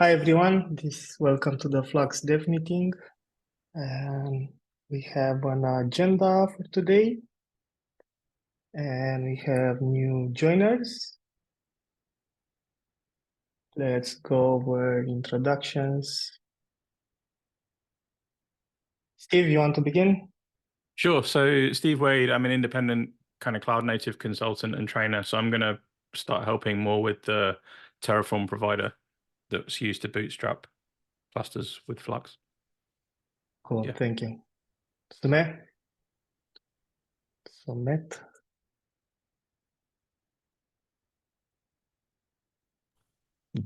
Hi everyone, welcome to the Flux Dev Meeting. We have an agenda for today, and we have new joiners. Let's go over introductions. Steve, you want to begin? Sure. So Steve Wade, I'm an independent kind of cloud native consultant and trainer. So I'm going to start helping more with the Terraform provider that's used to bootstrap clusters with Flux. Cool, Yeah. Thank you. Sumet?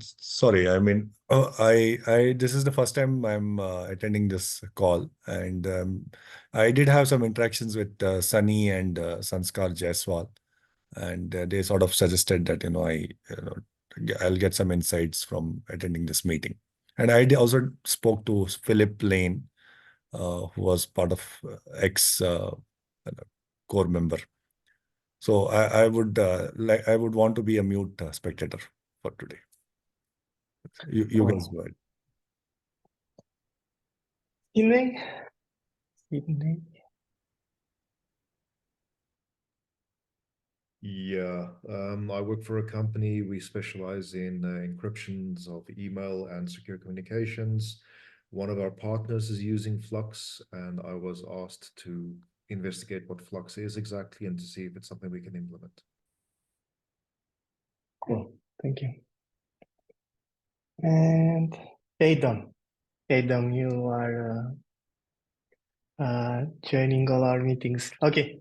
Sorry, I mean, this is the first time I'm attending this call, and I did have some interactions with Sunny and Sanskar Jaiswal, and they sort of suggested that I'll get some insights from attending this meeting, and also spoke to Philip Lane, who was part of ex core member. So I would want to be a mute spectator for today. You guys go ahead. Sydney? Yeah, I work for a company. We specialize in encryptions of email and secure communications. One of our partners is using Flux, and I was asked to investigate what Flux is exactly and to see if it's something we can implement. Cool, thank you. And Adam, you are joining all our meetings. Okay,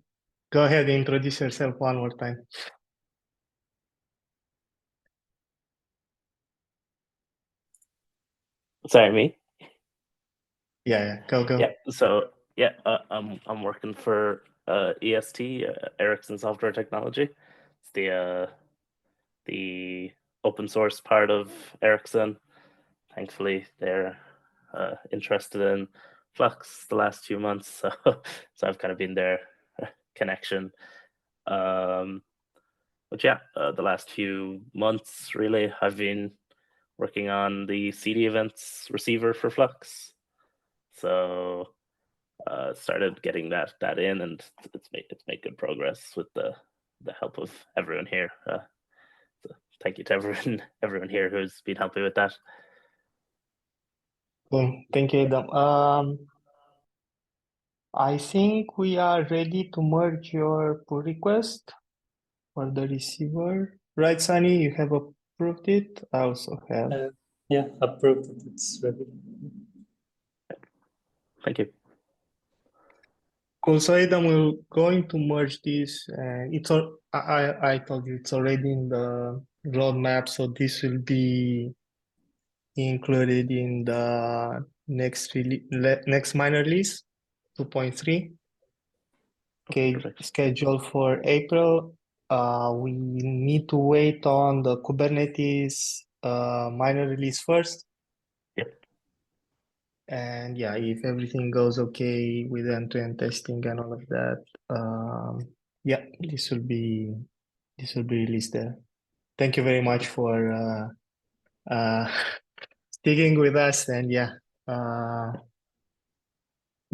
go ahead and introduce yourself one more time. Sorry, me? Yeah, go. Yeah, so I'm working for EST, Ericsson Software Technology. It's the open source part of Ericsson. Thankfully, they're interested in Flux the last few months, so I've kind of been their connection. But yeah, the last few months, really, I've been working on the CD events receiver for Flux. So started getting that in, and it's made good progress with the help of everyone here. So thank you to everyone here who's been helping with that. Cool. Thank you, Adam. I think we are ready to merge your pull request for the receiver. Right, Sunny? You have approved it. I also have. Yeah, approved it. It's ready. Thank you. Cool. So Adam, we're going to merge this, and it's all. I told you it's already in the roadmap, so this will be included in the next minor release, 2.3. Okay, scheduled for April. We need to wait on the Kubernetes minor release first. Yep. And yeah, if everything goes okay with end-to-end testing and all of that, yeah, this will be released there. Thank you very much for sticking with us, and yeah.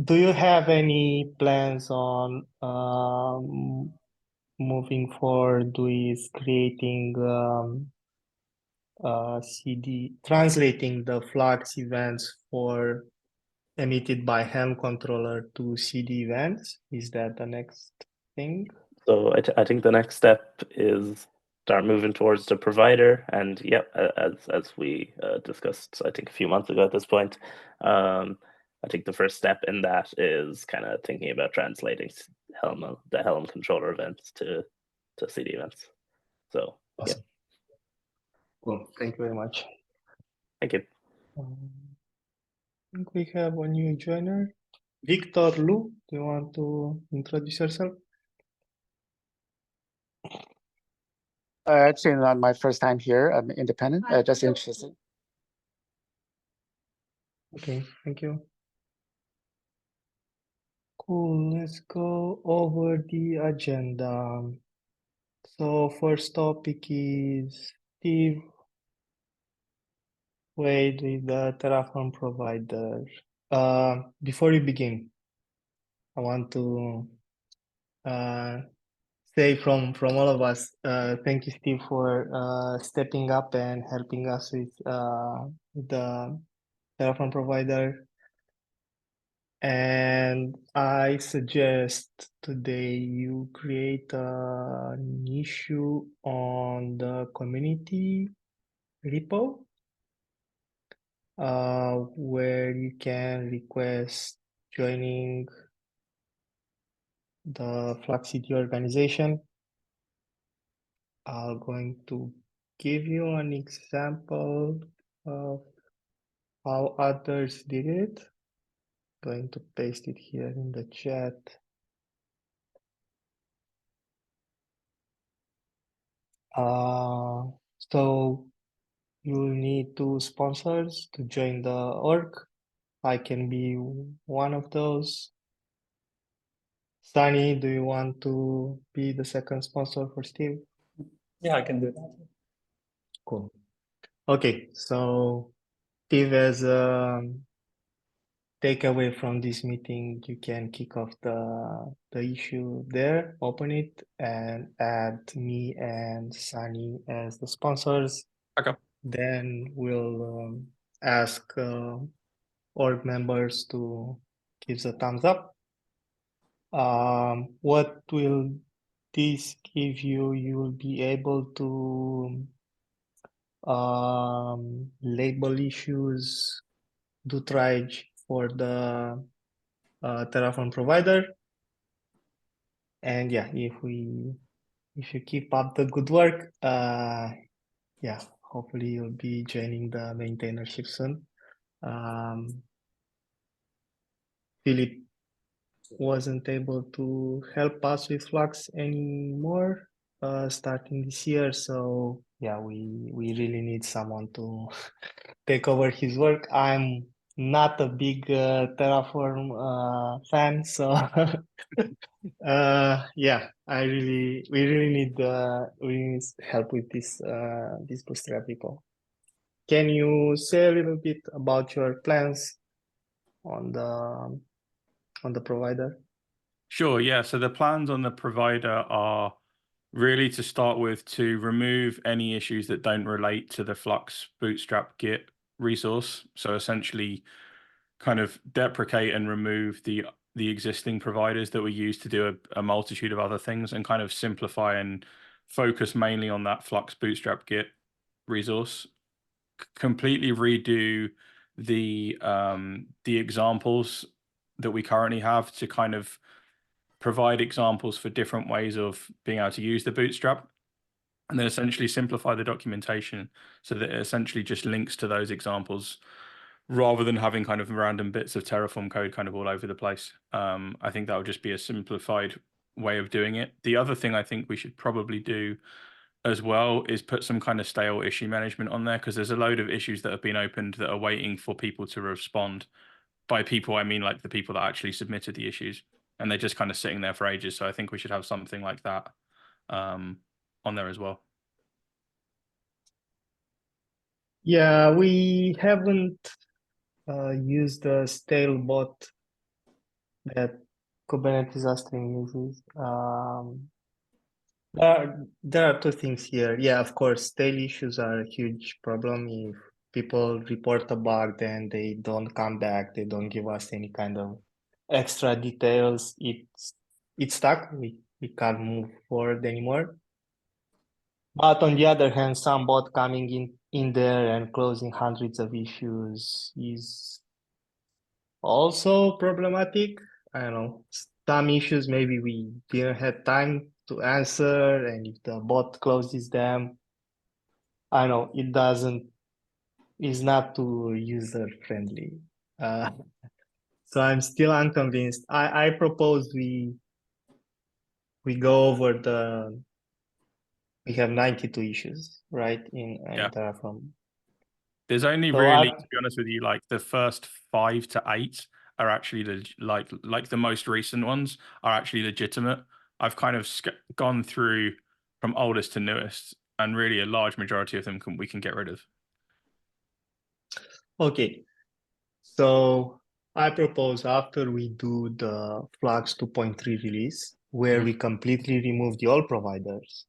Do you have any plans on moving forward with creating CD, translating the Flux events for emitted by Helm controller to CD events? Is that the next thing? So I think the next step is start moving towards the provider, and yeah, as we discussed, I think a few months ago at this point, I think the first step in that is kind of thinking about translating the Helm controller events to CD events. So awesome. Yeah. Cool. Thank you very much. Thank you. I think we have a new joiner. Victor Lu, do you want to introduce yourself? Actually, not my first time here. I'm independent, just interested. Okay, thank you. Cool, let's go over the agenda. So first topic is Steve. Wade with the Terraform provider. Before we begin, I want to say from all of us, thank you, Steve, for stepping up and helping us with the Terraform provider. And I suggest today you create an issue on the community repo where you can request joining the Flux City organization. I'm going to give you an example of how others did it. Going to paste it here in the chat. So you'll need 2 sponsors to join the org. I can be one of those. Sunny, do you want to be the second sponsor for Steve? Yeah, I can do that. Cool. Okay, so Steve, as a takeaway from this meeting, you can kick off the issue there, open it, and add me and Sunny as the sponsors. Okay. Then we'll ask org members to give the thumbs up. What will this give you? You will be able to label issues, do triage for the Terraform provider. And yeah, if you keep up the good work, yeah, hopefully you'll be joining the maintainership soon. Philip wasn't able to help us with Flux anymore starting this year, so yeah, we really need someone to take over his work. I'm not a big Terraform fan, so yeah, we really need help with this bootstrap repo. Can you say a little bit about your plans on the provider? Sure, yeah. So the plans on the provider are really to start with to remove any issues that don't relate to the Flux Bootstrap Git resource. So essentially kind of deprecate and remove the existing providers that we use to do a multitude of other things and kind of simplify and focus mainly on that Flux Bootstrap Git resource. Completely redo the examples that we currently have to kind of provide examples for different ways of being able to use the Bootstrap, and then essentially simplify the documentation so that it essentially just links to those examples rather than having kind of random bits of Terraform code kind of all over the place. I think that would just be a simplified way of doing it. The other thing I think we should probably do as well is put some kind of stale issue management on there, because there's a load of issues that have been opened that are waiting for people to respond. By people, I mean like the people that actually submitted the issues, and they're just kind of sitting there for ages. So I think we should have something like that on there as well. Yeah, we haven't used the stale bot that Kubernetes Upstream uses. There are 2 things here. Yeah, of course, stale issues are a huge problem. If people report a bug, then they don't come back, they don't give us any kind of extra details. It's stuck. We can't move forward anymore. But on the other hand, some bot coming in there and closing hundreds of issues is also problematic. I don't know, some issues maybe we didn't have time to answer, and if the bot closes them, I know it's not too user friendly. So I'm still unconvinced. I propose we go over we have 92 issues, right, in Yeah. Terraform. There's only So really, to be honest with you, like the first 5 to 8 are actually like the most recent ones are actually legitimate. I've kind of gone through from oldest to newest, and really a large majority of them we can get rid of. Okay, so I propose after we do the Flux 2.3 release, where we completely remove the old providers,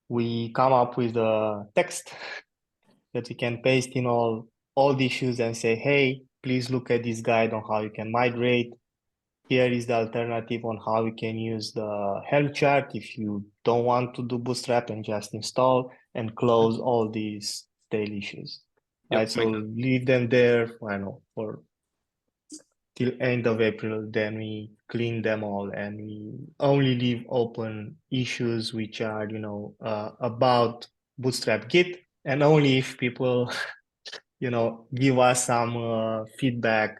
we come up with a text that we can paste in all the issues and say, hey, please look at this guide on how you can migrate. Here is the alternative on how you can use the help chart if you don't want to do Bootstrap and just install and close all these tail issues. Yep, Right, so makes sense. leave them there, I don't know, for till end of April, then we clean them all and we only leave open issues which are, about Bootstrap Git, and only if people, give us some feedback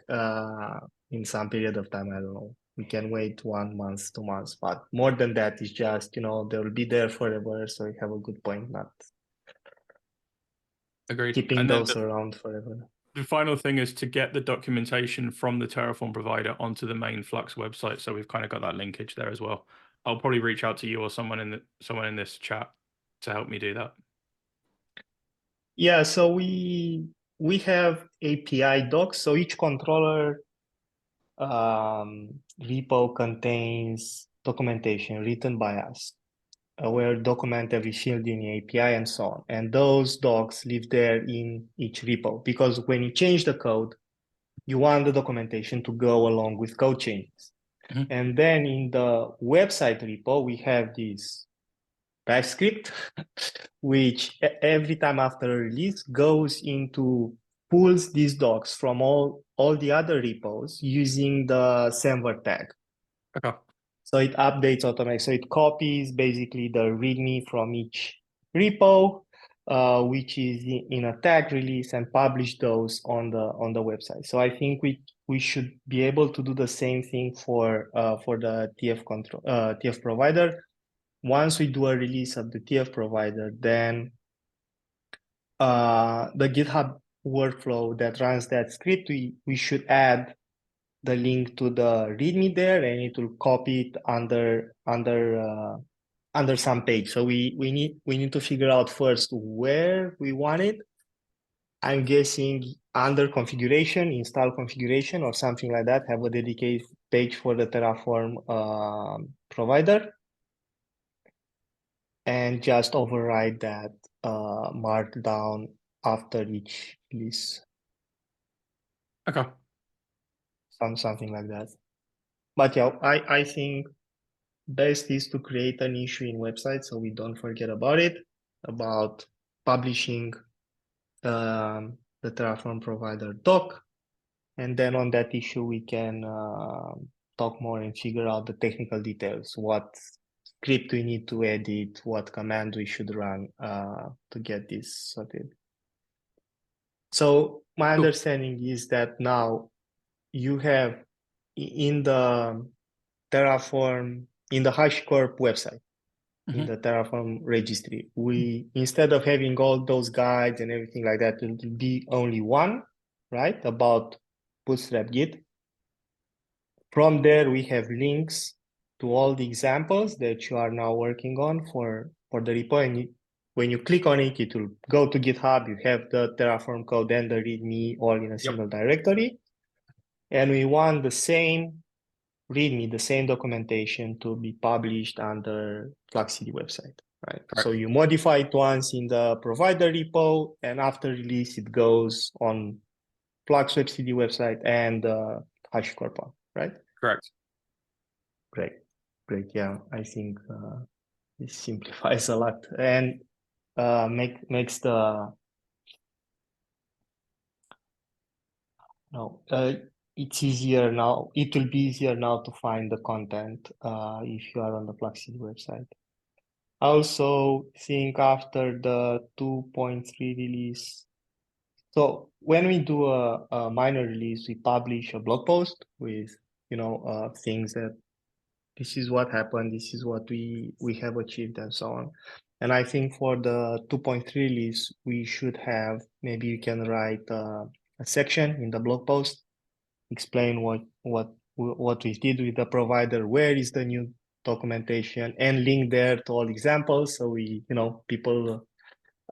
in some period of time. I don't know. We can wait 1 month, 2 months, but more than that is just, they will be there forever. So you have a good point, not Agreed. keeping And then those around forever. the final thing is to get the documentation from the Terraform provider onto the main Flux website. So we've kind of got that linkage there as well. I'll probably reach out to you or someone in this chat to help me do that. Yeah, so we have API docs. So each controller repo contains documentation written by us, where document every field in the API and so on. And those docs live there in each repo, because when you change the code, you want the documentation to go along with code changes. Mhm. And then in the website repo, we have this TypeScript, which every time after a release goes into pulls these docs from all the other repos using the Semver tag. Okay. So it updates automatically. So it copies basically the README from each repo, which is in a tag release, and publish those on the website. So I think we should be able to do the same thing for the TF provider. Once we do a release of the TF provider, then the GitHub workflow that runs that script, we should add the link to the README there, and it will copy it under some page. So we need to figure out first where we want it. I'm guessing under configuration, install configuration or something like that, have a dedicated page for the Terraform provider, and just override that markdown after each release. Okay. Something like that. But yeah, I think best is to create an issue in website so we don't forget about it, about publishing the Terraform provider doc. And then on that issue, we can talk more and figure out the technical details, what script we need to edit, what command we should run to get this sorted. So my understanding is that now you have in the Terraform, in the HashiCorp website, in the Terraform registry, we, instead of having all those guides and everything like that, it will be only one, right, about Bootstrap Git. From there, we have links to all the examples that you are now working on for the repo. And when you click on it, it will go to GitHub. You have the Terraform code and the README all in a single directory. And we want the same README, the same documentation to be published under Flux CD website, right? Correct. So you modify it once in the provider repo, and after release, it goes on Flux Web CD website and HashiCorp one, right? Correct. Great. Yeah, I think this simplifies a lot and makes the it's easier now. It will be easier now to find the content if you are on the Flux CD website. I also think after the 2.3 release, so when we do a minor release, we publish a blog post with things that this is what happened, this is what we have achieved, and so on. And I think for the 2.3 release, we should have, maybe you can write a section in the blog post, explain what we did with the provider, where is the new documentation, and link there to all examples, so we people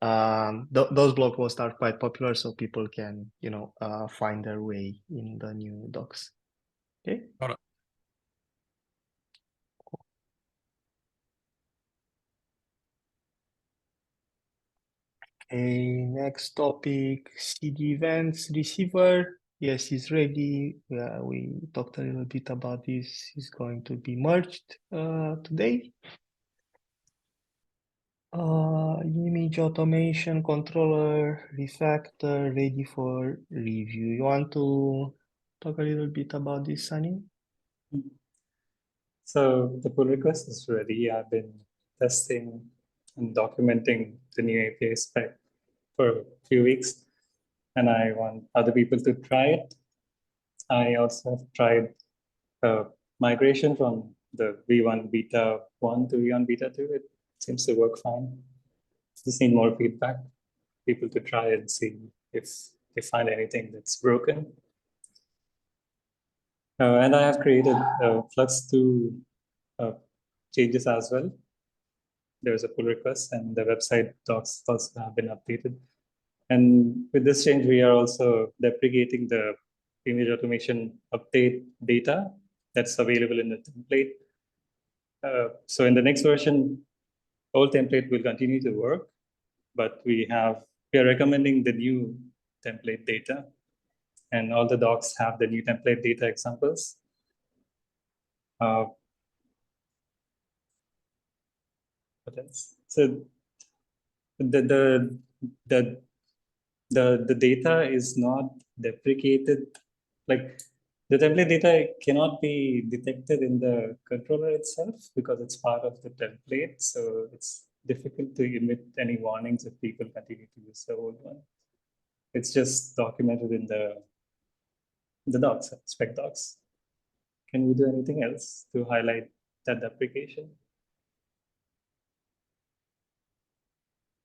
those blog posts are quite popular, so people can, find their way in the new docs. Okay. Got it. Okay, next topic, CD events receiver. Yes, it's ready. We talked a little bit about this. It's going to be merged today. Image automation controller refactor ready for review. You want to talk a little bit about this, Sunny? So the pull request is ready. I've been testing and documenting the new API spec for a few weeks, and I want other people to try it. I also have tried migration from the V1 beta 1 to V1 beta 2. It seems to work fine. Just need more feedback, people to try and see if they find anything that's broken. And I have created Flux 2 changes as well. There's a pull request, and the website docs also have been updated. And with this change, we are also deprecating the image automation update data that's available in the template. So in the next version, old template will continue to work, but we are recommending the new template data, and all the docs have the new template data examples. What else? So the data is not deprecated. Like the template data cannot be detected in the controller itself because it's part of the template. So it's difficult to emit any warnings if people continue to use the old one. It's just documented in the docs, spec docs. Can we do anything else to highlight that deprecation?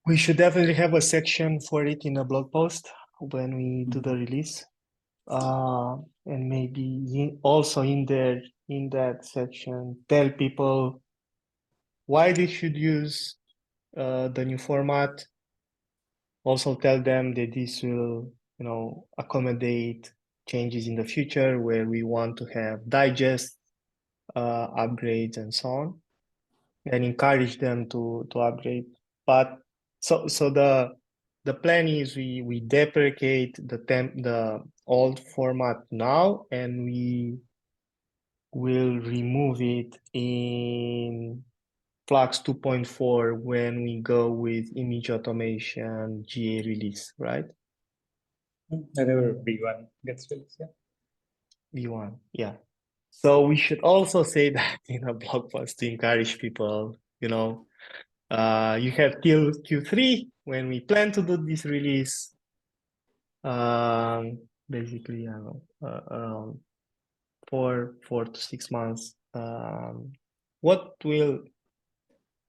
We should definitely have a section for it in a blog post when we do the release. And maybe also in that section, tell people why they should use the new format. Also tell them that this will, accommodate changes in the future where we want to have digest upgrades and so on, and encourage them to upgrade. But so the plan is we deprecate the old format now, and we will remove it in Flux 2.4 when we go with image automation GA release, right? Whenever V1 gets released, yeah. V1, yeah. So we should also say that in a blog post to encourage people, you have till Q3 when we plan to do this release. Basically, around 4 to 6 months.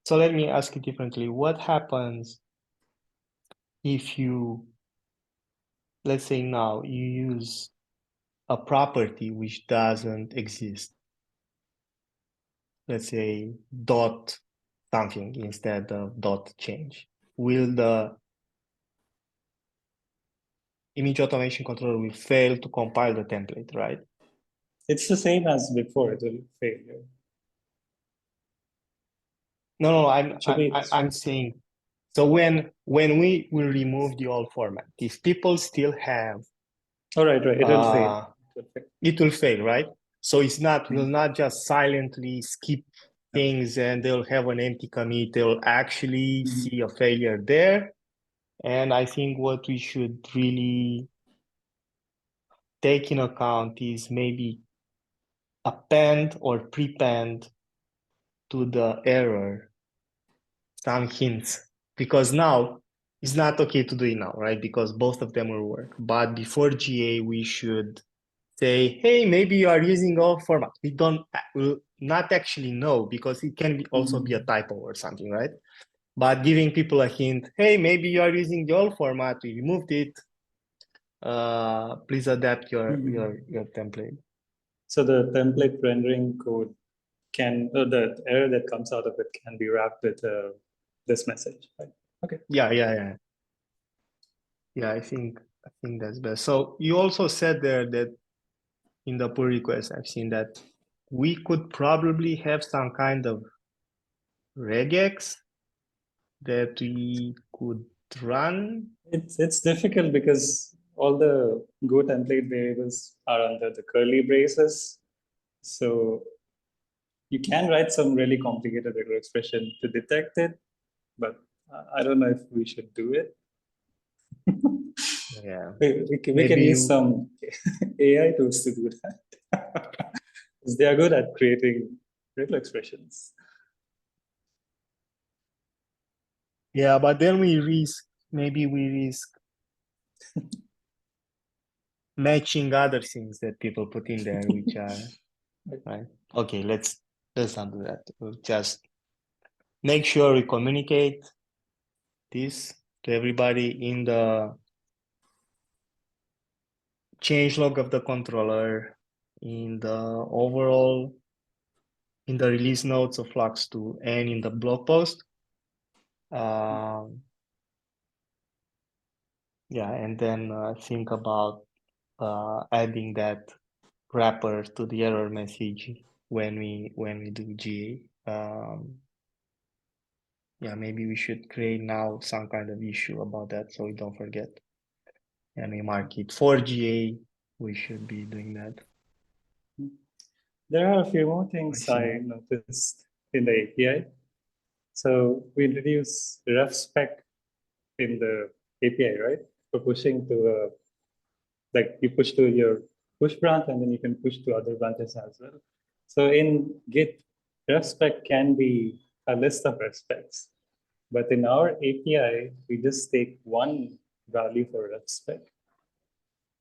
So let me ask you differently. What happens if let's say now you use a property which doesn't exist? Let's say dot something instead of dot change. Will the image automation controller will fail to compile the template, right? It's the same as before. It will fail. No, I'm saying, so when we will remove the old format, if people still have, all right, it will fail. It will fail, right? So will not just silently skip things and they'll have an empty commit. They'll actually see a failure there. And I think what we should really take in account is maybe append or prepend to the error some hints, because now it's not okay to do it now, right? Because both of them will work. But before GA, we should say, hey, maybe you are using old format. Will not actually know, because it can also be a typo or something, right? But giving people a hint, hey, maybe you are using the old format, we removed it. Please adapt your template. So the template rendering code the error that comes out of it can be wrapped with this message, right? Okay. Yeah. Yeah, I think that's best. So you also said there that in the pull request, I've seen that we could probably have some kind of regex that we could run. It's difficult because all the Go template variables are under the curly braces. So you can write some really complicated regular expression to detect it, but I don't know if we should do it. Yeah. We can Maybe use some AI tools to do that. Because they are good at creating regular expressions. Yeah, but then maybe we risk matching other things that people put in there, which are right. Okay, let's not do that. We'll just make sure we communicate this to everybody in the changelog of the controller, in the overall, in the release notes of Flux 2, and in the blog post. Yeah, and then think about adding that wrapper to the error message when we do GA. Yeah, maybe we should create now some kind of issue about that so we don't forget. And we mark it for GA. We should be doing that. There are a few more things I noticed in the API. So we introduce ref spec in the API, right? For pushing to a, like you push to your push branch and then you can push to other branches as well. So in Git, ref spec can be a list of ref specs. But in our API, we just take one value for ref spec.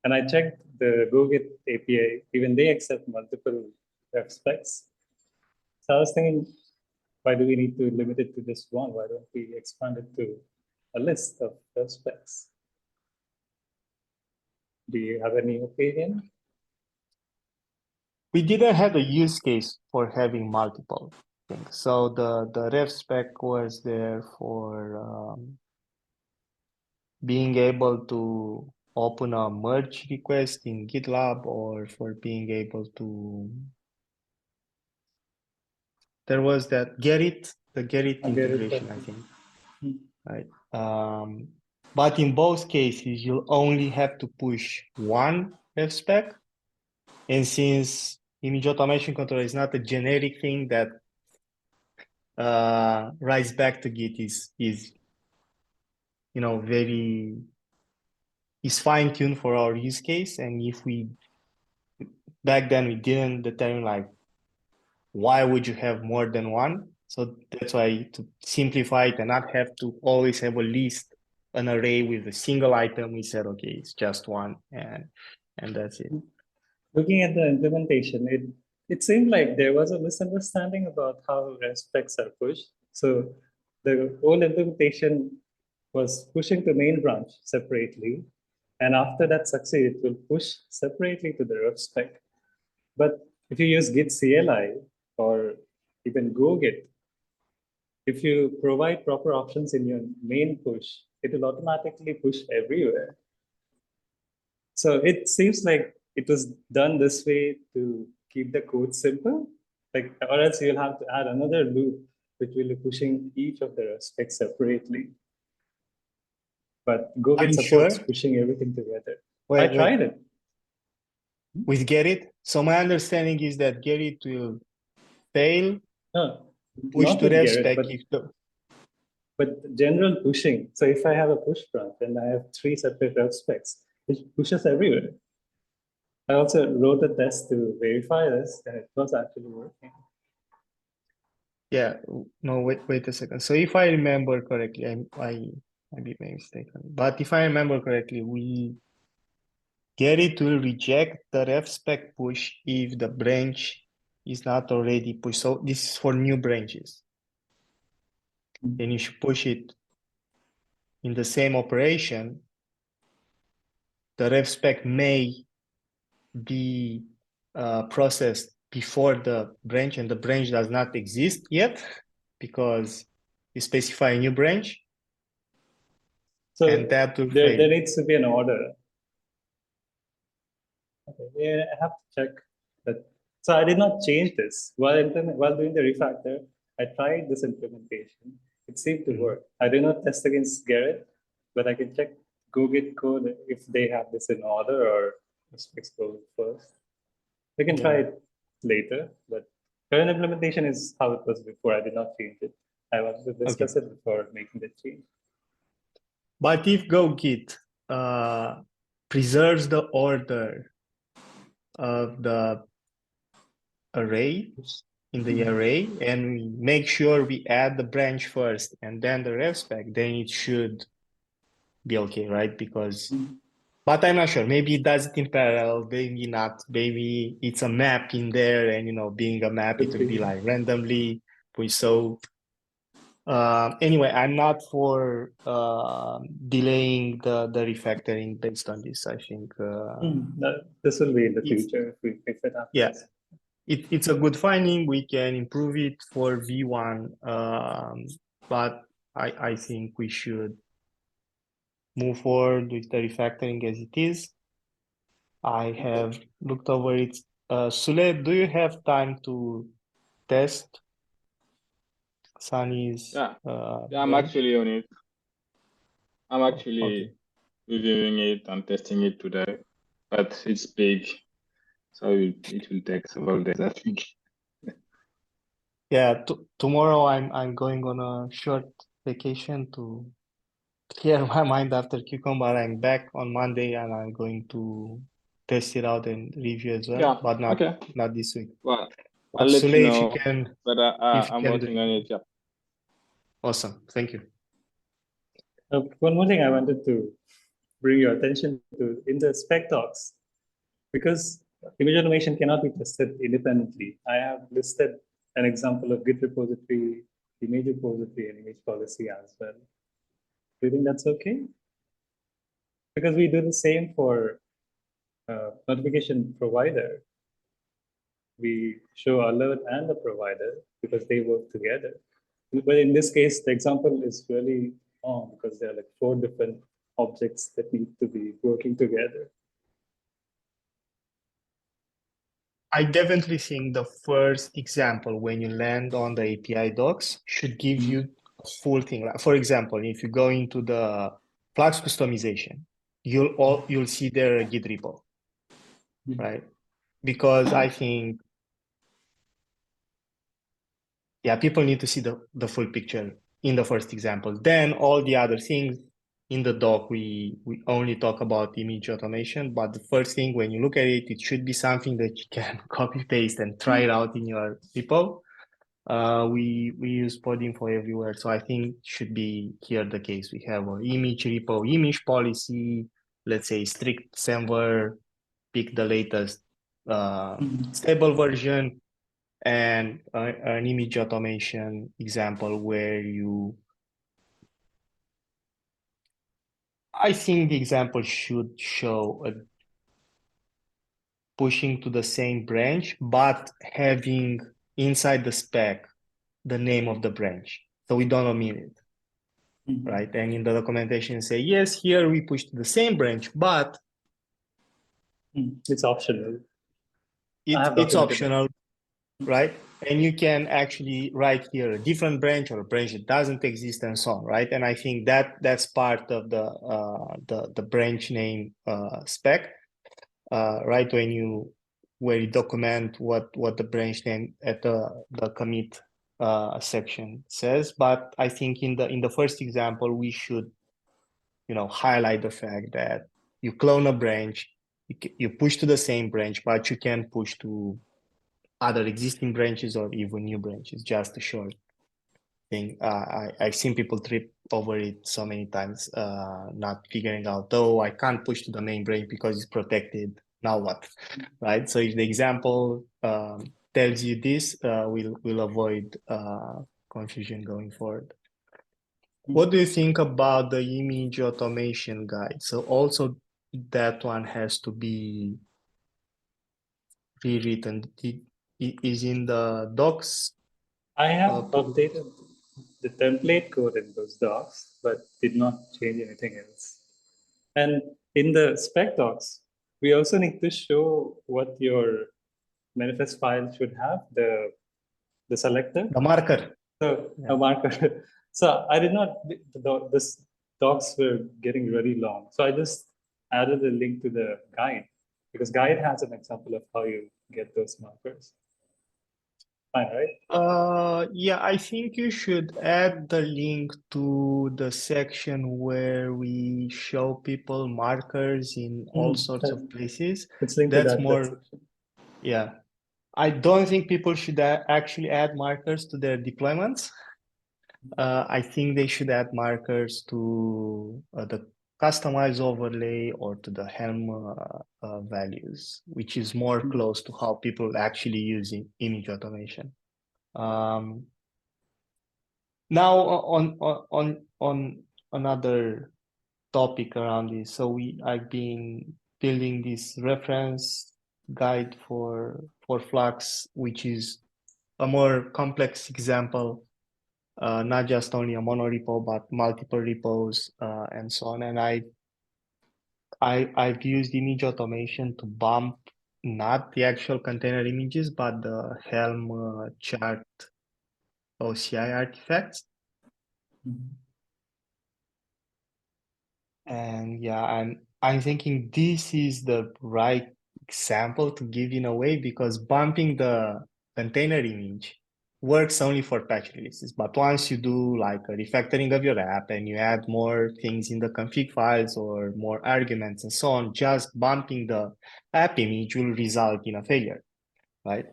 And I checked the GoGit API, even they accept multiple ref specs. So I was thinking, why do we need to limit it to just one? Why don't we expand it to a list of ref specs? Do you have any opinion? We didn't have a use case for having multiple things. So the ref spec was there for being able to open a merge request in GitLab, or for being able to, there was that the Gerrit integration, I think, right? But in both cases, you'll only have to push one ref spec. And since image automation controller is not a generic thing that writes back to Git, is you know, is fine-tuned for our use case. And if we back then we didn't determine like why would you have more than one, so that's why, to simplify it and not have to always have a list, an array with a single item, we said okay, it's just one, and that's it. Looking at the implementation, it seemed like there was a misunderstanding about how ref specs are pushed. So the whole implementation was pushing the main branch separately. And after that succeeds, it will push separately to the ref spec. But if you use Git CLI or even GoGit, if you provide proper options in your main push, it will automatically push everywhere. So it seems like it was done this way to keep the code simple, like, or else you'll have to add another loop which will be pushing each of the specs separately. But GoGit supports pushing everything together. I tried it. With Gerrit? So my understanding is that Gerrit will fail, push to ref spec if the... But general pushing. So if I have a push branch and I have 3 separate ref specs, it pushes everywhere. I also wrote a test to verify this, and it was actually working. Yeah, no, wait a second. So if I remember correctly, I might be mistaken, but if I remember correctly, Gerrit will reject the ref spec push if the branch is not already pushed. So this is for new branches. Then you should push it in the same operation. The ref spec may be processed before the branch, and the branch does not exist yet because you specify a new branch. So and that will there fail. needs to be an order. Okay, yeah, I have to check that. So I did not change this while doing the refactor. I tried this implementation. It seemed to work. I did not test against Garrett, but I can check GoGit code if they have this in order or just fix code first. We can try it later, but current implementation is how it was before. I did not change it. I wanted to discuss it before making the change. But if GoGit preserves the order of the array in the array, and we make sure we add the branch first and then the ref spec, then it should be okay, right? Because, but I'm not sure. Maybe it does it in parallel, maybe not. Maybe it's a map in there, and being a map, it will be like randomly. So anyway, I'm not for delaying the refactoring based on this. I think this will be in the future if it happens. Yeah, it's a good finding. We can improve it for V1, but I think we should move forward with the refactoring as it is. I have looked over it. Sule, do you have time to test Sunny's? Yeah, I'm actually on it. I'm actually Okay. reviewing it and testing it today, but it's big, so it will take several days, I think. Yeah, tomorrow I'm going on a short vacation to clear my mind after Cucumber. I'm back on Monday and I'm going to test it out and review as well, Yeah, but not okay. not this week. Well, But I'll let you Sule, if you know, can, but if you I'm can working do on it. it, yeah. Awesome, thank you. One more thing I wanted to bring your attention to in the spec docs, because image automation cannot be tested independently. I have listed an example of Git repository, image repository, and image policy as well. Do you think that's okay? Because we do the same for notification provider. We show alert and the provider because they work together. But in this case, the example is really long because there are like 4 different objects that need to be working together. I definitely think the first example when you land on the API docs should give you a full thing. Like, for example, if you go into the Flux customization, you'll see there a Git repo, right? Because I think, yeah, people need to see the full picture in the first example. Then all the other things in the doc, we only talk about image automation, but the first thing when you look at it, it should be something that you can copy paste and try it out in your repo. We use Podinfo everywhere, so I think should be here the case. We have an image repo, image policy, let's say strict semver, pick the latest stable version, and an image automation example where I think the example should show a pushing to the same branch, but having inside the spec the name of the branch, so we don't omit it, right? And in the documentation say, yes, here we push to the same branch, but it's optional. It's optional, right? And you can actually write here a different branch or a branch that doesn't exist and so on, right? And I think that's part of the branch name spec, right? Where you document what the branch name at the commit section says. But I think in the first example, we should, highlight the fact that you clone a branch, you push to the same branch, but you can push to other existing branches or even new branches, just a short thing. I've seen people trip over it so many times, not figuring out, oh, I can't push to the main branch because it's protected. Now what, right? So if the example tells you this, we'll avoid confusion going forward. What do you think about the image automation guide? So also that one has to be rewritten. It is in the docs. I have updated. the template code in those docs, but did not change anything else. And in the spec docs, we also need to show what your manifest file should have, the selector. The marker. So Yeah. a marker. So I did not, this docs were getting very long. So I just added a link to the guide, because guide has an example of how you get those markers. Fine, right? Yeah, I think you should add the link to the section where we show people markers in all sorts of places. It's linked That's to that more, section. yeah. I don't think people should actually add markers to their deployments. I think they should add markers to the customized overlay or to the Helm values, which is more close to how people actually use image automation. Now on another topic around this, so I've been building this reference guide for Flux, which is a more complex example, not just only a monorepo, but multiple repos and so on. And I've used image automation to bump not the actual container images, but the Helm chart OCI artifacts. And yeah, I'm thinking this is the right example to give in a way, because bumping the container image works only for patch releases. But once you do like a refactoring of your app and you add more things in the config files or more arguments and so on, just bumping the app image will result in a failure, right?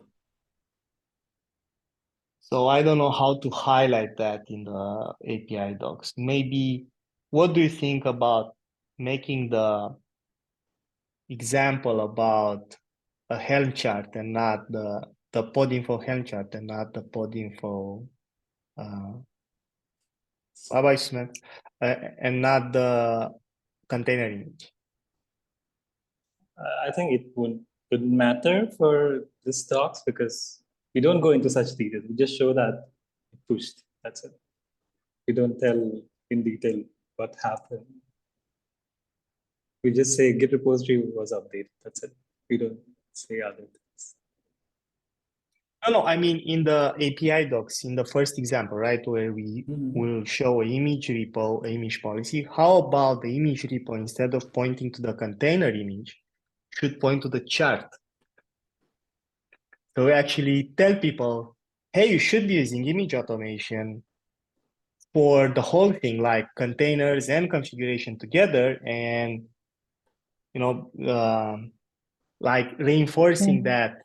So I don't know how to highlight that in the API docs. Maybe, what do you think about making the example about a Helm chart and not the pod info Helm chart and not the pod info and not the container image? I think it wouldn't matter for this docs, because we don't go into such details. We just show that it pushed. That's it. We don't tell in detail what happened. We just say Git repository was updated. That's it. We don't say other things. No, I mean in the API docs, in the first example, right, where we will show an image repo, image policy. How about the image repo, instead of pointing to the container image, should point to the chart? So we actually tell people, hey, you should be using image automation for the whole thing, like containers and configuration together, and like reinforcing that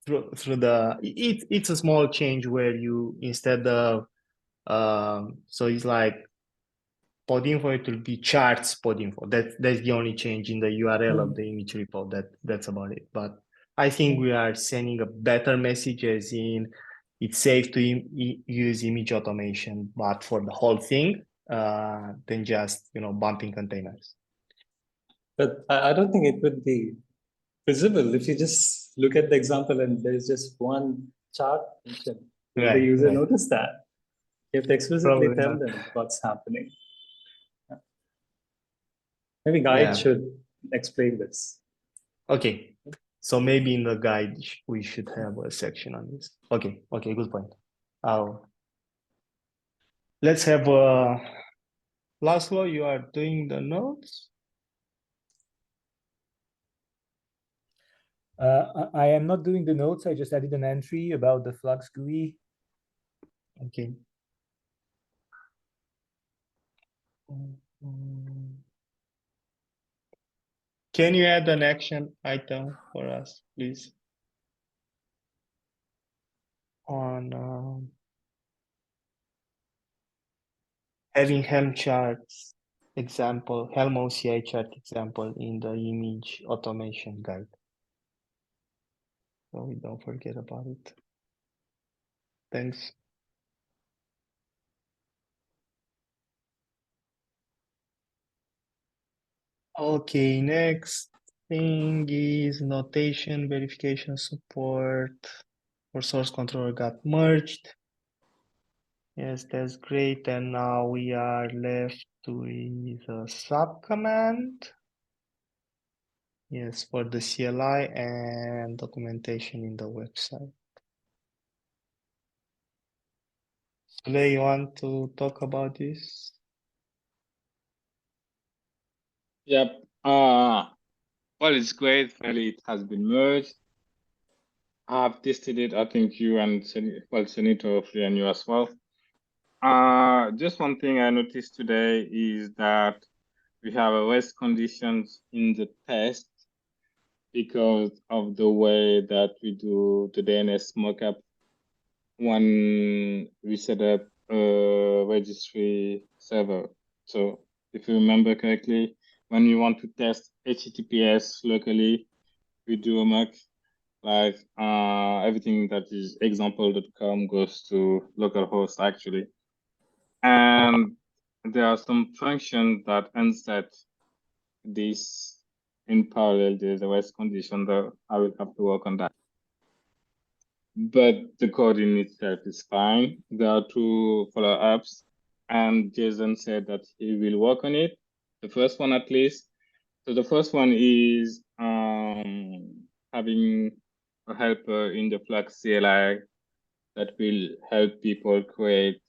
through the it's a small change where you, instead of so it's like pod info, it will be charts pod info. That's the only change in the URL of the image repo. That's about it. But I think we are sending a better message, as in it's safe to use image automation, but for the whole thing, than just bumping containers. But I don't think it would be visible if you just look at the example and there's just one chart mentioned. Will the user notice that? You have to explicitly tell them what's happening. Maybe guide should explain this. Okay, so maybe in the guide we should have a section on this. Okay, good point. Let's have Laszlo, you are doing the notes. I am not doing the notes. I just added an entry about the Flux GUI. Okay. Can you add an action item for us, please? On having Helm charts example, Helm OCI chart example in the image automation guide, so we don't forget about it. Thanks. Okay, next thing is notation verification support for source controller got merged. Yes, that's great. And now we are left with a sub command. Yes, for the CLI and documentation in the website. Sule, you want to talk about this? Yep. Well, it's great. Finally, it has been merged. I've tested it. I think you and Senito, hopefully, and you as well. Just one thing I noticed today is that we have a rest conditions in the test because of the way that we do the DNS mockup when we set up a registry server. So if you remember correctly, when you want to test HTTPS locally, we do a mock, like everything that is example.com goes to localhost actually. And there are some functions that unset this in parallel. There's a rest condition that I will have to work on that. But the code in itself is fine. There are 2 follow-ups, and Jason said that he will work on it. The first one at least. So the first one is having a helper in the Flux CLI that will help people create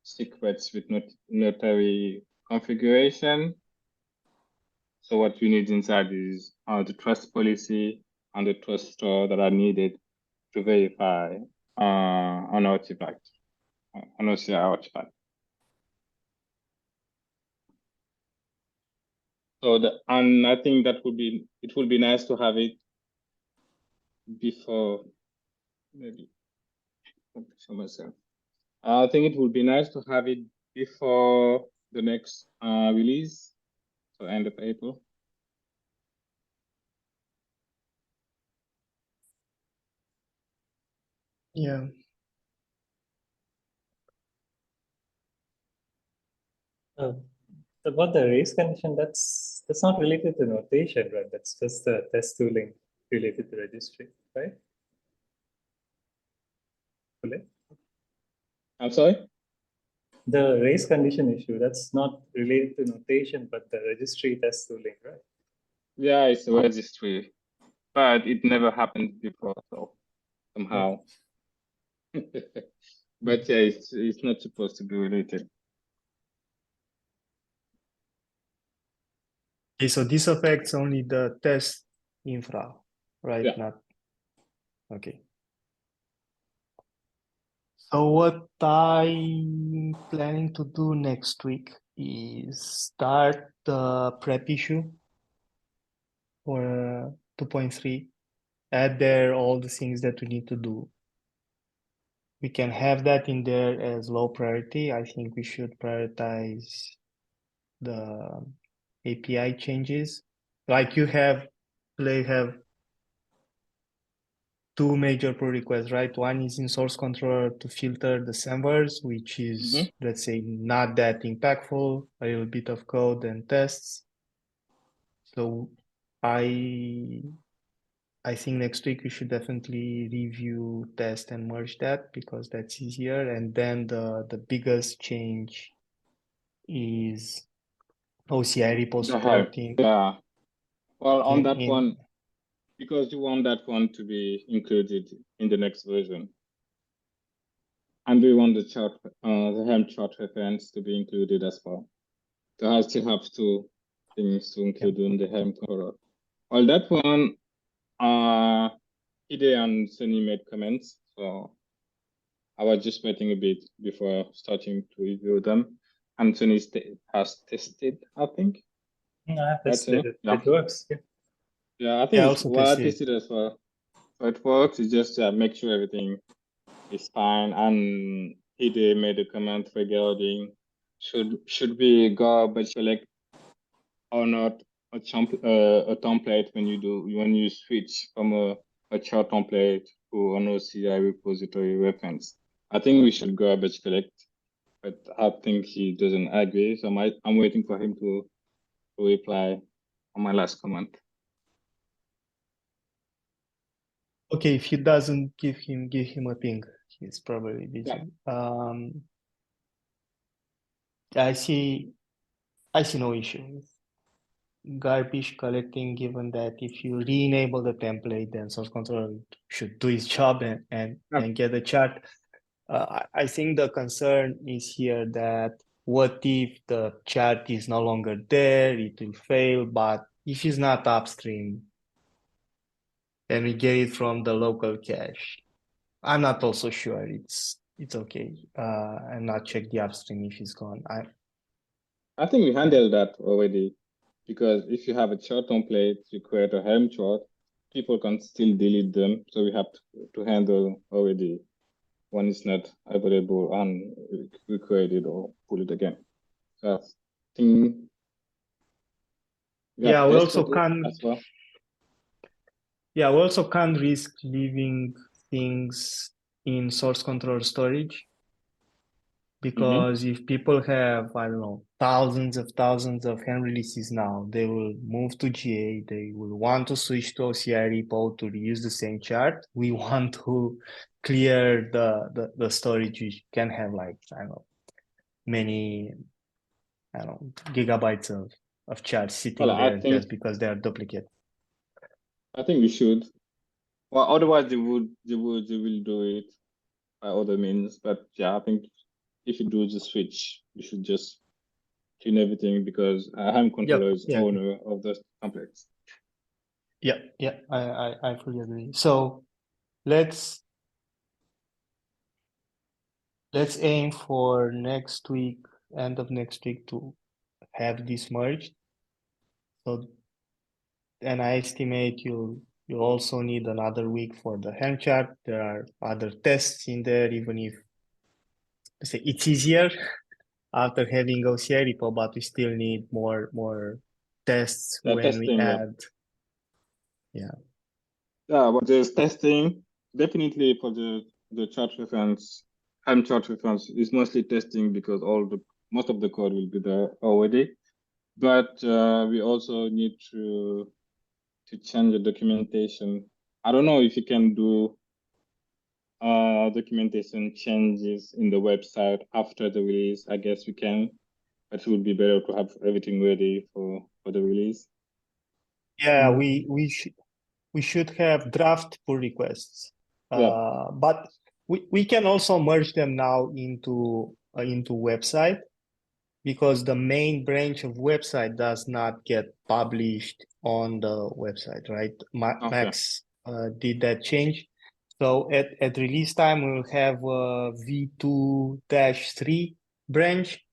secrets with notary configuration. So what we need inside is the trust policy and the trust store that are needed to verify an artifact, an OCR artifact. So and I think that it would be nice to have it before, maybe for myself. I think it would be nice to have it before the next release, so end of April. Yeah. About the race condition, that's not related to notation, right? That's just the test tooling related to registry, right? Sule? I'm sorry? The race condition issue, that's not related to notation, but the registry test tooling, right? Yeah, it's a registry, but it never happened before, so somehow. But yeah, it's not supposed to be related. Okay, so this affects only the test infra, right? Yeah. Not okay. So what I'm planning to do next week is start the prep issue for 2.3, add there all the things that we need to do. We can have that in there as low priority. I think we should prioritize the API changes. Like you have 2 major pull requests, right? One is in source controller to filter the senders, which is, let's say, not that impactful, a little bit of code and tests. So I think next week we should definitely review, test, and merge that because that's easier. And then the biggest change is OCI repo The help, supporting. yeah. Well, on that one, because you want that one to be included in the next version. And we want the chart, the Helm chart reference to be included as well. So I still have 2 things to include in the Helm controller. Well, that one, Hide and Sunny made comments, so I was just waiting a bit before starting to review them. And Sunny has tested, I think. I have Right, tested it. yeah. It works. Yeah. Yeah, I think also I tested as well. So it works. It's just make sure everything is fine. And Hide made a comment regarding should we garbage collect or not a template when you switch from a chart template to an OCI repository reference. I think we should garbage collect, but I think he doesn't agree. So I'm waiting for him to reply on my last comment. Okay, if he doesn't give him a ping. He's probably busy. Yeah. I see no issue with garbage collecting, given that if you re-enable the template, then source control should do its job and get the chart. I think the concern is here that what if the chart is no longer there, it will fail, but if it's not upstream and we get it from the local cache, I'm not also sure it's okay. I'm not check the upstream if it's gone. I think we handled that already, because if you have a chart template, you create a Helm chart, people can still delete them. So we have to handle already when it's not available and recreate it or pull it again. So I think we Yeah, we have also tested it as well. Yeah, we also can't risk leaving things in source control storage, because if people have, I don't know, thousands of hand releases now, they will move to GA, they will want to switch to OCI repo to reuse the same chart. We want to clear the storage. We can have like, I don't know, many, I don't know, gigabytes of charts sitting Well, I there think just because they are duplicate. I think we should. Well, otherwise they will do it by other means. But yeah, I think if you do the switch, you should just clean everything, because Helm controller is owner of the templates. Yeah, I fully agree. So let's aim for next week, end of next week, to have this merged. So, and I estimate you also need another week for the Helm chart. There are other tests in there, even if, let's say, it's easier after having OCI repo, but we still need more tests when we add. Yeah, but there's testing definitely for the chart reference. Helm chart reference is mostly testing, because most of the code will be there already. But we also need to change the documentation. I don't know if you can do documentation changes in the website after the release. I guess we can, but it would be better to have everything ready for the release. Yeah, we should have draft pull requests, but we can also merge them now into website, because the main branch of website does not get published on the website, right? Max did that change. So at release time, we'll have a V2-3 branch,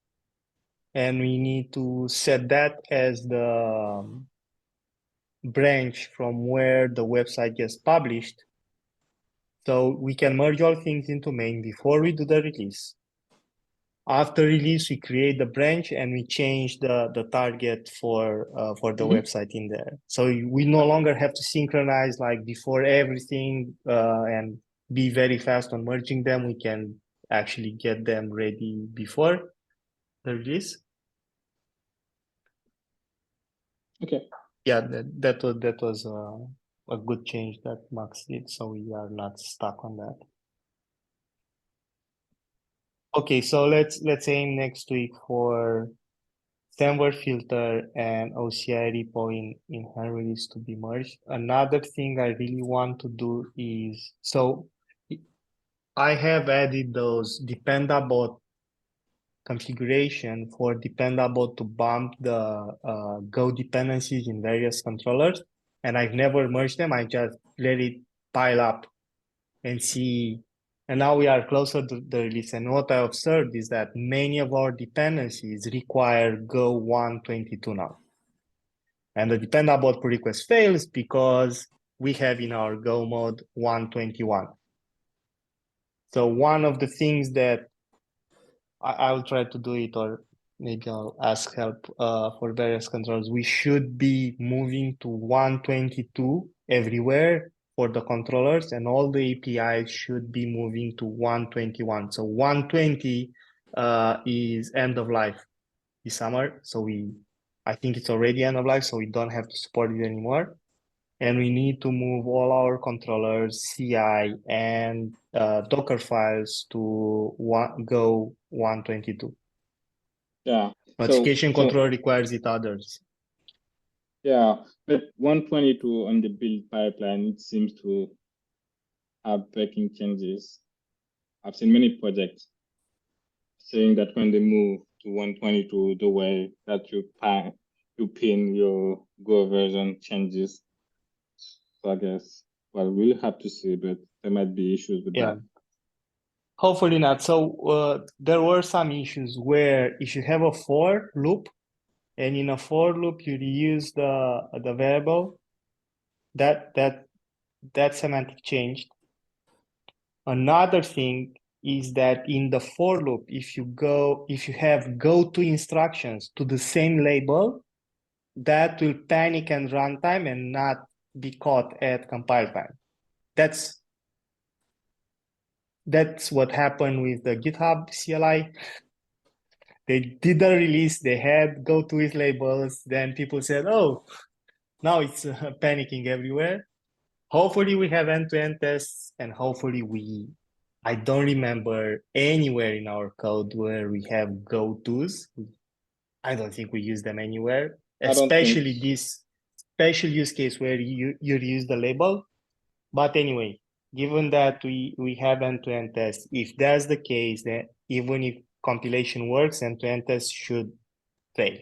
and we need to set that as the branch from where the website gets published. So we can merge all things into main before we do the release. After release, we create the branch and we change the target for the website in there. So we no longer have to synchronize like before everything and be very fast on merging them. We can actually get them ready before the release. Okay. Yeah, that was a good change that Max did, so we are not stuck on that. Okay, so let's aim next week for Semver filter and OCI repo in hand release to be merged. Another thing I really want to do is, so I have added those dependabot configuration for dependabot to bump the Go dependencies in various controllers, and I've never merged them. I just let it pile up and see. And now we are closer to the release. And what I observed is that many of our dependencies require Go 122 now. And the dependabot pull request fails because we have in our Go mode 121. So one of the things that I'll try to do it, or maybe I'll ask help for various controls. We should be moving to 122 everywhere for the controllers, and all the APIs should be moving to 121. So 120 is end of life this summer. So I think it's already end of life, so we don't have to support it anymore. And we need to move all our controllers, CI, and Docker files to Go 122. Yeah. Notification So control requires it others. yeah, but 122 on the build pipeline, it seems to have breaking changes. I've seen many projects saying that when they move to 122, the way that you pin your Go version changes. So I guess, well, we'll have to see, but there might be issues with Yeah. that. Hopefully not. So there were some issues where if you have a for loop, and in a for loop you reuse the variable, that semantic changed. Another thing is that in the for loop, if you have go to instructions to the same label, that will panic and runtime and not be caught at compile time. That's what happened with the GitHub CLI. They did a release, they had go to with labels, then people said, oh, now it's panicking everywhere. Hopefully we have end-to-end tests, and hopefully I don't remember anywhere in our code where we have go-tos. I don't think we use them anywhere, especially this special use case where you use the label. But anyway, given that we have end-to-end tests, if that's the case, then even if compilation works, end-to-end tests should fail.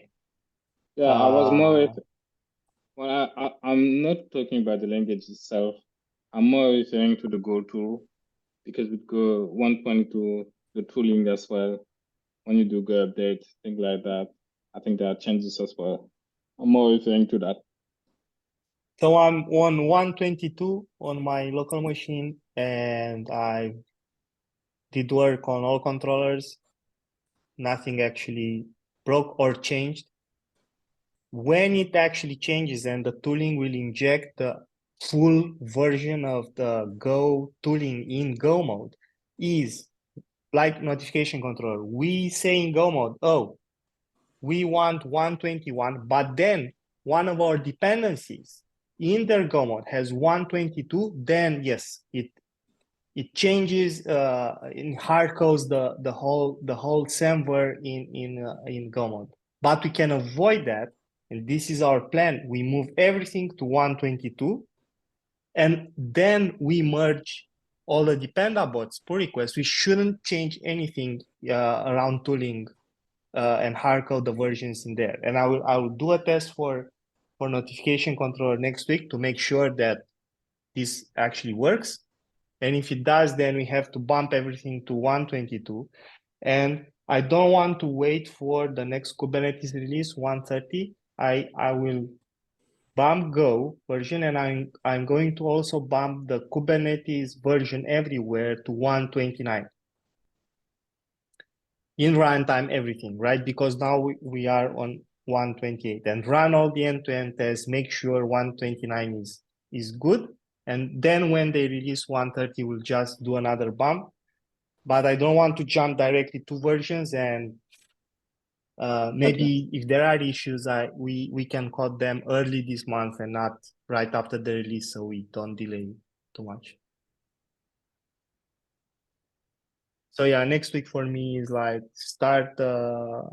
Yeah, I was more, well, I'm not talking about the language itself. I'm more referring to the Go tool, because with Go 1.2, the tooling as well, when you do Go update, things like that, I think there are changes as well. I'm more referring to that. So I'm on 122 on my local machine, and I did work on all controllers. Nothing actually broke or changed. When it actually changes and the tooling will inject the full version of the Go tooling in Go mode, is like notification controller. We say in Go mode, oh, we want 121, but then one of our dependencies in their Go mode has 122, then yes, it changes and hard codes the whole semver in Go mode. But we can avoid that, and this is our plan. We move everything to 122, and then we merge all the dependabots pull requests. We shouldn't change anything around tooling and hard code the versions in there. And I will do a test for notification controller next week to make sure that this actually works. And if it does, then we have to bump everything to 122. And I don't want to wait for the next Kubernetes release 130. I will bump Go version, and I'm going to also bump the Kubernetes version everywhere to 129. In runtime, everything, right? Because now we are on 128, and run all the end-to-end tests, make sure 129 is good. And then when they release 130, we'll just do another bump. But I don't want to jump directly to versions, and maybe if there are issues, we can code them early this month and not right after the release, so we don't delay too much. So yeah, next week for me is like start the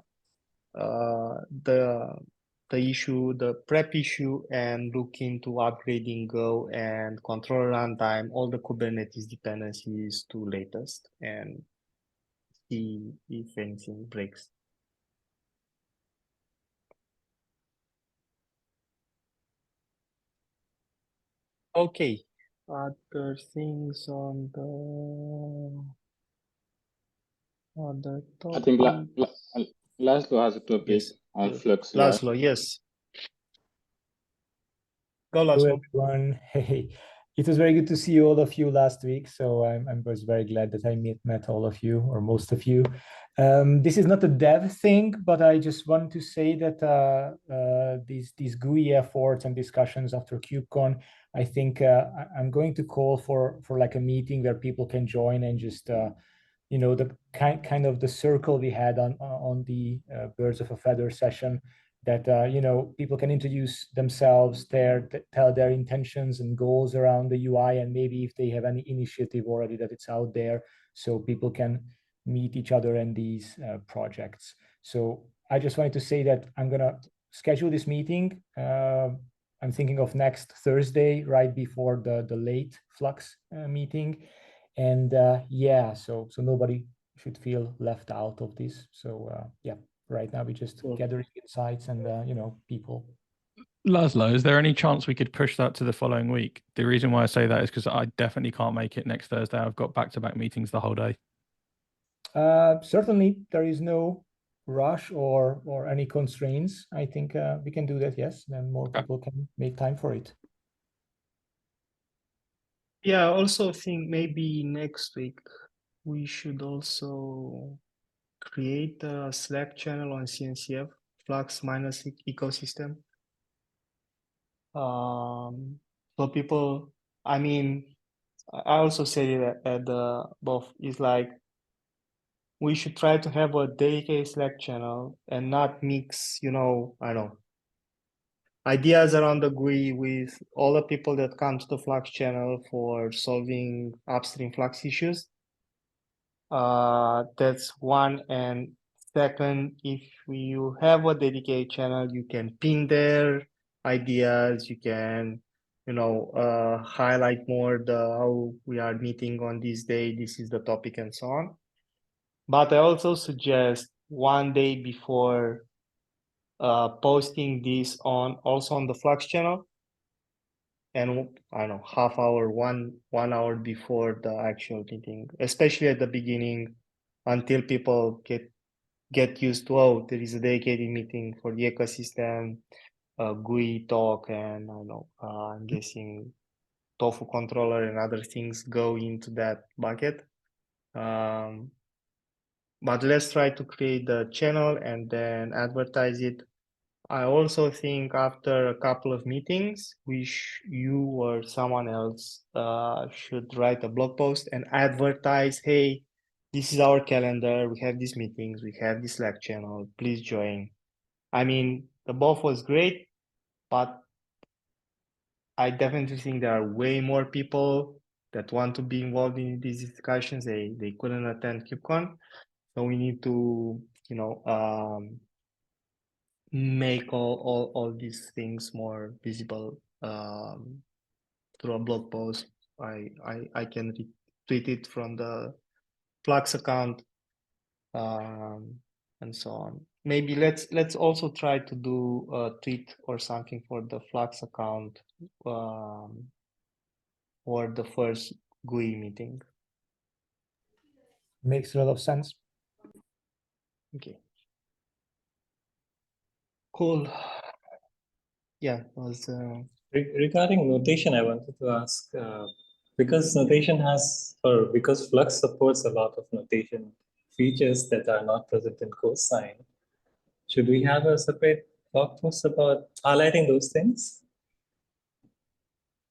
issue, the prep issue, and look into upgrading Go and control runtime, all the Kubernetes dependencies to latest, and see if anything breaks. Okay, other things on the other topic. I think Laszlo has a topic on Flux. Laszlo, yes. Go, Hello, Laszlo. everyone. Hey, it was very good to see all of you last week. So I was very glad that I met all of you, or most of you. This is not a dev thing, but I just want to say that these GUI efforts and discussions after KubeCon, I think I'm going to call for like a meeting where people can join and just the kind of the circle we had on the Birds of a Feather session, that people can introduce themselves, tell their intentions and goals around the UI, and maybe if they have any initiative already that it's out there, so people can meet each other in these projects. So I just wanted to say that I'm gonna schedule this meeting. I'm thinking of next Thursday, right before the late Flux meeting, and yeah, so nobody should feel left out of this. So yeah, right now we just gathering insights and people. Laszlo, is there any chance we could push that to the following week? The reason why I say that is because I definitely can't make it next Thursday. I've got back-to-back meetings the whole day. Certainly, there is no rush or any constraints. I think we can do that. Yes, then more people can make time for it. Yeah, I also think maybe next week we should also create a Slack channel on CNCF, Flux minus ecosystem. So people, I mean, I also said it at the both, is like we should try to have a dedicated Slack channel and not mix, I don't know, ideas around the GUI with all the people that come to the Flux channel for solving upstream Flux issues. That's one. And second, if you have a dedicated channel, you can pin their ideas, you can, highlight more how we are meeting on this day, this is the topic, and so on. But I also suggest one day before posting this also on the Flux channel, and I don't know, half hour, 1 hour before the actual meeting, especially at the beginning, until people get used to, oh, there is a dedicated meeting for the ecosystem, GUI talk, and I don't know, I'm guessing tofu controller and other things go into that bucket. But let's try to create the channel and then advertise it. I also think after a couple of meetings, you or someone else should write a blog post and advertise, hey, this is our calendar, we have these meetings, we have this Slack channel, please join. I mean, the both was great, but I definitely think there are way more people that want to be involved in these discussions. They couldn't attend KubeCon. So we need to, make all these things more visible through a blog post. I can retweet it from the Flux account, and so on. Maybe let's also try to do a tweet or something for the Flux account or the first GUI meeting. Makes a lot of sense. Okay. Cool. Yeah, it was Regarding notation, I wanted to ask, because notation because Flux supports a lot of notation features that are not present in cosine, should we have a separate blog post about highlighting those things?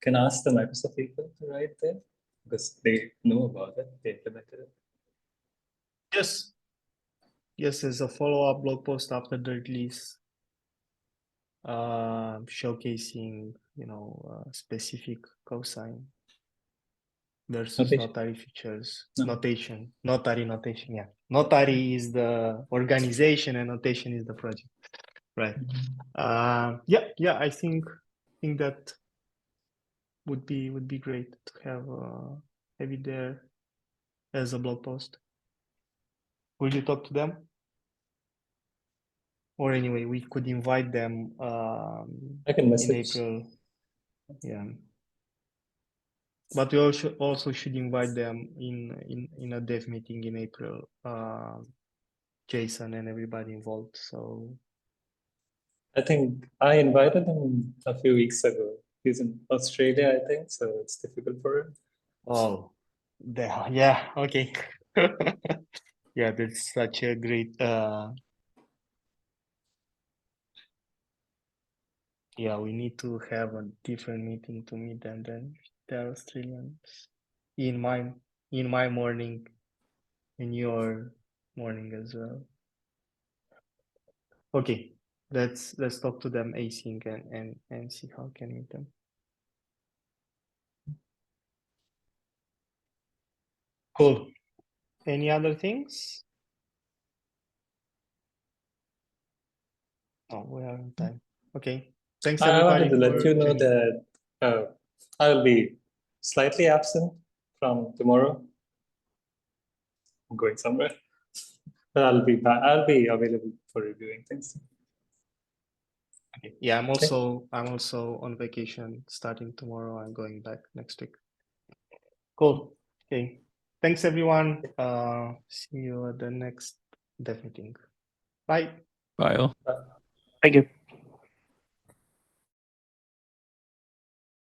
Can ask the Microsoft people to write there because they know about it, they implemented it. Yes, as a follow-up blog post after the release, showcasing, specific cosine versus Notation. notary features. No. Notary notation. Yeah, notary is the organization and notation is the project, right? Yeah. I think that would be great to have it there as a blog post. Will you talk to them? Or anyway, we could invite them I can message. in April. Yeah. But we also should invite them in a dev meeting in April. Jason and everybody involved. So I think I invited him a few weeks ago. He's in Australia, I think, so it's difficult for him. oh, yeah, okay. Yeah, that's such a great yeah, we need to have a different meeting to meet them than they're Australians. In my morning, in your morning as well. Okay, let's talk to them async and see how can we meet them. Cool. Any other things? Oh, we are on time. Okay. Thanks I everybody wanted to let for you know joining. that I will be slightly absent from tomorrow. I'm going somewhere, but I'll be back. I'll be available for reviewing things. Okay. Yeah, I'm also on vacation starting tomorrow. I'm going back next week. Cool. Okay. Thanks everyone. See you at the next dev meeting. Bye. Bye all. Thank you.